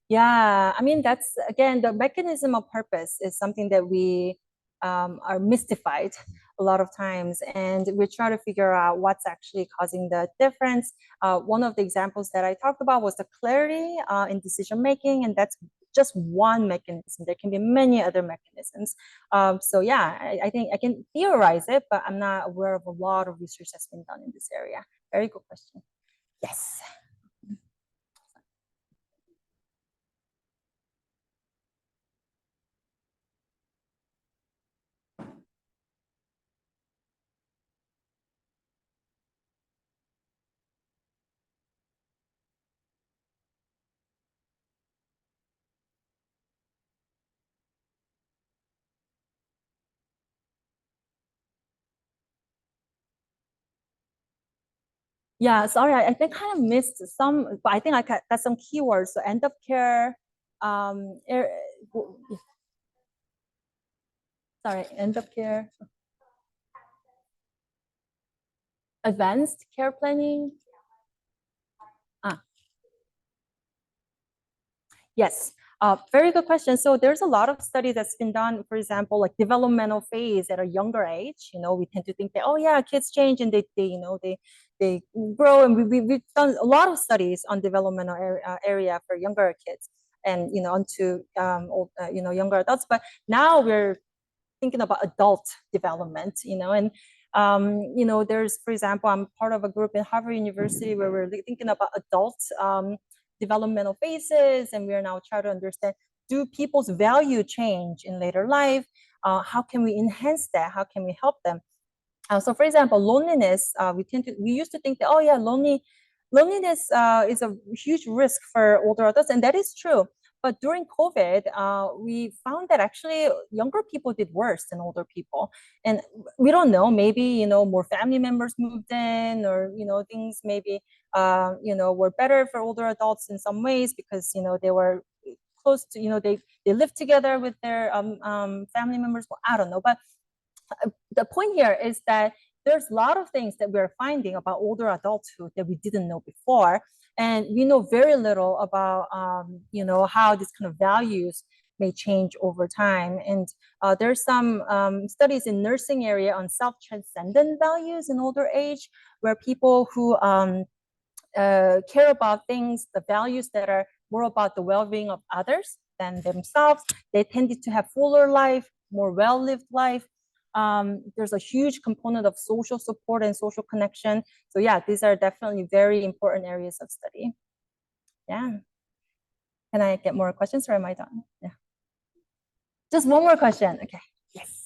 Yeah, I mean, that's again, the mechanism of purpose is something that we are mystified a lot of times, and we're trying to figure out what's actually causing the difference. One of the examples that I talked about was the clarity in decision making, and that's just one mechanism. There can be many other mechanisms. So yeah, I think I can theorize it, but I'm not aware of a lot of research that's been done in this area. Very good question. Yes. Yeah, sorry, I think I kind of missed some, but I think I got some keywords. So end of care, um, er, sorry, end of care, advanced care planning. Ah, yes, very good question. So there's a lot of study that's been done, for example, like developmental phase at a younger age. We tend to think that, oh yeah, kids change and they grow. And we've done a lot of studies on developmental area for younger kids and, onto, younger adults. But now we're thinking about adult development, and there's, for example, I'm part of a group in Harvard University where we're thinking about adult developmental phases, and we are now trying to understand, do people's value change in later life? How can we enhance that? How can we help them? So for example, loneliness, we used to think that, oh yeah, loneliness is a huge risk for older adults, and that is true. But during COVID, we found that actually younger people did worse than older people. And we don't know, maybe, more family members moved in, or, things maybe, were better for older adults in some ways because, they were close to, they lived together with their family members. Well, I don't know. But the point here is that there's a lot of things that we're finding about older adulthood that we didn't know before. And we know very little about, how these kind of values may change over time. And there's some studies in nursing area on self-transcendent values in older age, where people who care about things, the values that are more about the well-being of others than themselves, they tended to have fuller life, more well-lived life. There's a huge component of social support and social connection. So yeah, these are definitely very important areas of study. Yeah. Can I get more questions, or am I done? Yeah. Just one more question. Okay. Yes.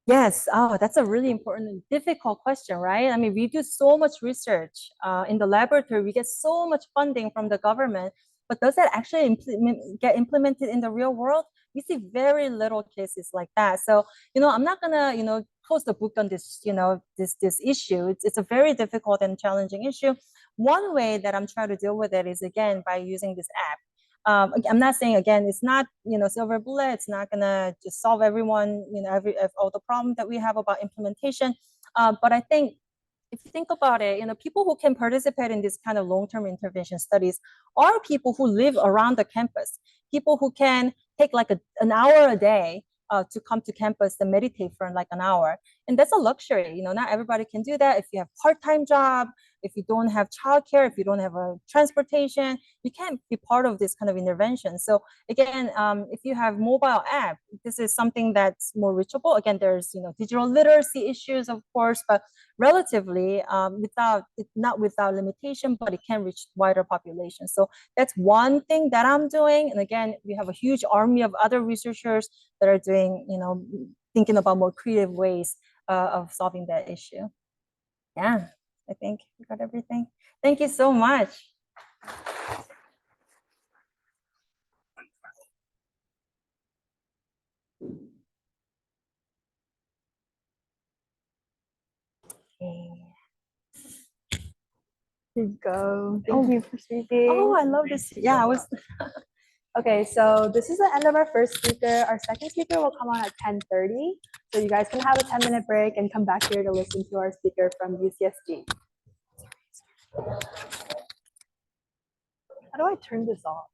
Yes. Oh, that's a really important and difficult question, right? I mean, we do so much research in the laboratory. We get so much funding from the government, but does that actually get implemented in the real world? We see very little cases like that. So, I'm not gonna, close the book on this, this issue. It's a very difficult and challenging issue. One way that I'm trying to deal with it is, again, by using this app. I'm not saying, again, it's not, silver bullet. It's not gonna just solve everyone, all the problems that we have about implementation. But I think if you think about it, people who can participate in this kind of long-term intervention studies are people who live around the campus, people who can take like an hour a day to come to campus and meditate for like an hour. And that's a luxury, you know, not everybody can do that. If you have part-time job, if you don't have childcare, if you don't have a transportation, you can't be part of this kind of intervention. So again, if you have mobile app, this is something that's more reachable. Again, there's, you know, digital literacy issues, of course, but relatively not without limitation, but it can reach wider population. So that's one thing that I'm doing. And again, we have a huge army of other researchers that are doing, you know, thinking about more creative ways of solving that issue. Yeah, I think we got everything. Thank you so much. Okay. Here you go. Thank you for speaking. Oh, I love this. Yeah, I was. Okay, so this is the end of our first speaker. Our second speaker will come on at 10:30. So you guys can have a 10-minute break and come back here to listen to our speaker from UCSD. How do I turn this off?